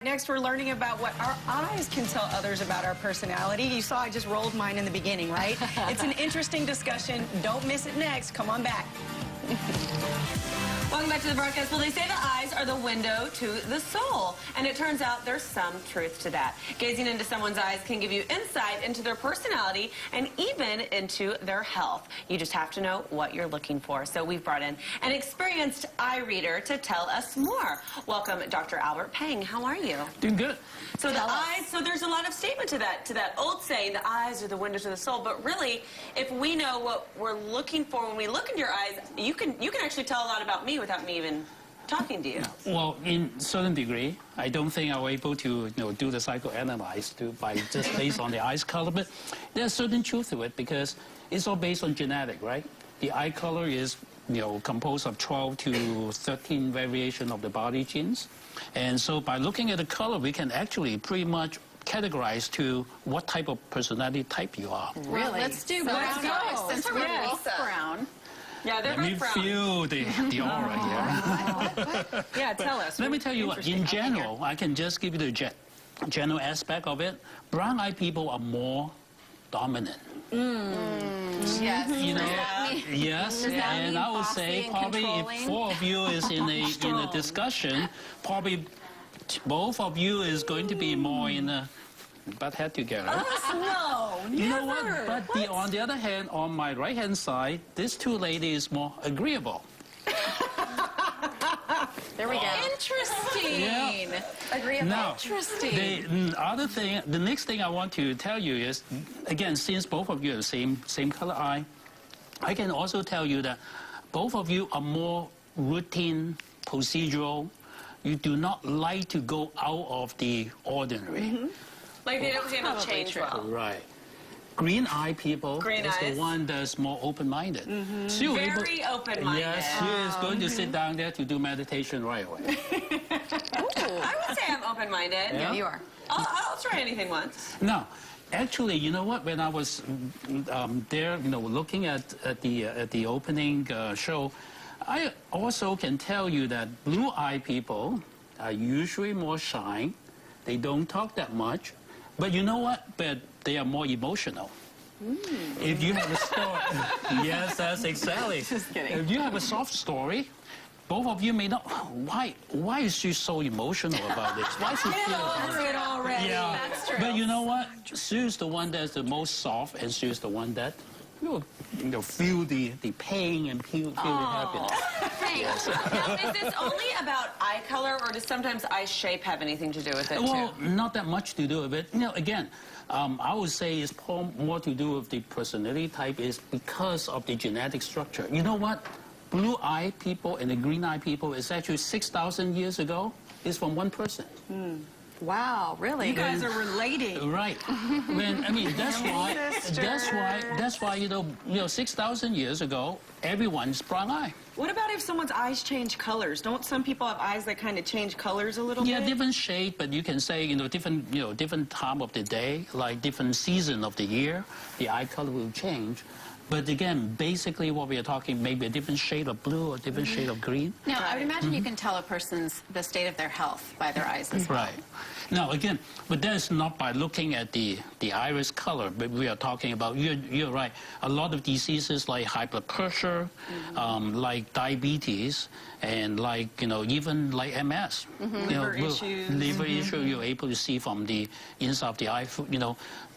Next, we're learning about what our eyes can tell others about our personality. You saw I just rolled mine in the beginning, right? It's an interesting discussion. Don't miss it next. Come on back. Welcome back to the broadcast. Well, they say the eyes are the window to the soul, and it turns out there's some truth to that. Gazing into someone's eyes can give you insight into their personality and even into their health. You just have to know what you're looking for. So we've brought in an experienced eye reader to tell us more. Welcome, Dr. Albert Peng. How are you? Doing good. So the eyes, so there's a lot of statement to that old saying, the eyes are the windows of the soul. But really, if we know what we're looking for when we look into your eyes, you can actually tell a lot about me without me even talking to you. Well, in certain degree, I don't think I'm able to do the psychoanalyze by just based on the eyes color, but there's certain truth to it because it's all based on genetic, right? The eye color is composed of 12 to 13 variation of the body genes. And so by looking at the color, we can actually pretty much categorize to what type of personality type you are. Really? Well, let's do brown. Let's go. Since we're both brown. Yeah, they're Let me brown. feel the aura here. Yeah, tell us. Let me tell you what, in general, I can just give you the general aspect of it. Brown-eyed people are more dominant. Yes. Yes, and I would say probably if 4 of you is in a discussion, probably both of you is going to be more in a butt head together. No, You know what? But on the other hand, on my right-hand side, this two ladies more agreeable. There we go. Interesting. Yeah. Agreeable. Now, Interesting. the next thing I want to tell you is, again, since both of you have the same color eye, I can also tell you that both of you are more routine, procedural. You do not like to go out of the ordinary. Like they don't handle change well. Right. Green-eye people is the one that's more open-minded. Very open-minded. Yes, she is going to sit down there to do meditation right away. I would say I'm open-minded. Yeah, you are. I'll try anything once. Now, actually, you know what? When I was there, looking at the opening show, I also can tell you that blue-eyed people are usually more shy. They don't talk that much. But you know what? But they are more emotional. If you have a story, yes, that's exactly. Just kidding. If you have a soft story, both of you may not. Why is she so emotional about this? Why is she feel about it already. Yeah, That's true. but you know what? She's the one that's the most soft, and she's the one that feel the pain and feel the happiness. Thanks. Now, is this only about eye color, or does sometimes eye shape have anything to do with it, Well, too? not that much to do with it. Again, I would say it's more to do with the personality type is because of the genetic structure. You know what? Blue-eyed people and the green-eyed people is actually 6,000 years ago. It's from one person. Wow, really? You guys are related. Right. That's why 6,000 years ago, everyone's brown-eyed. What about if someone's eyes change colors? Don't some people have eyes that kind of change colors a little Yeah, bit? different shade, but you can say, different time of the day, like different season of the year, the eye color will change. But again, basically what we are talking, maybe a different shade of blue or different shade of green. Now, I would imagine you can tell a person's the state of their health by their eyes as well. Right. Now, again, but that's not by looking at the iris color, but we are talking about, you're right, a lot of diseases like high blood pressure, like diabetes, and like, even like MS. Liver issues. Liver issue, you're able to see from the inside of the eye.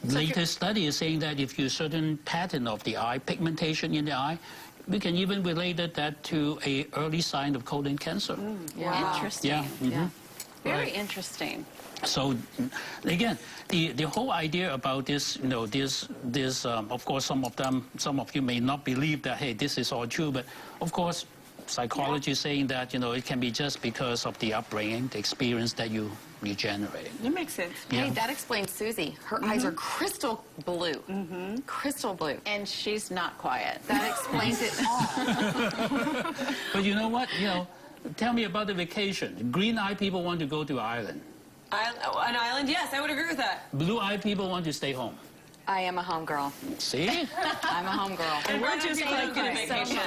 Latest study is saying that if you certain pattern of the eye, pigmentation in the eye, we can even relate that to a early sign of colon cancer. Wow. Interesting. Yeah. Very interesting. So, again, the whole idea about this, of course, some of you may not believe that, hey, this is all true, but of course, psychology is saying that, it can be just because of the upbringing, the experience that you generate. That makes sense. Yeah. Hey, that explains Susie. Her eyes are crystal blue. Crystal blue. And she's not quiet. That explains it all. But you know what? Tell me about the vacation. Green-eyed people want to go to Ireland. An island? Yes, I would agree with that. Blue-eyed people want to stay home. I am a home girl. See? I'm a home girl. And we're just like on vacation.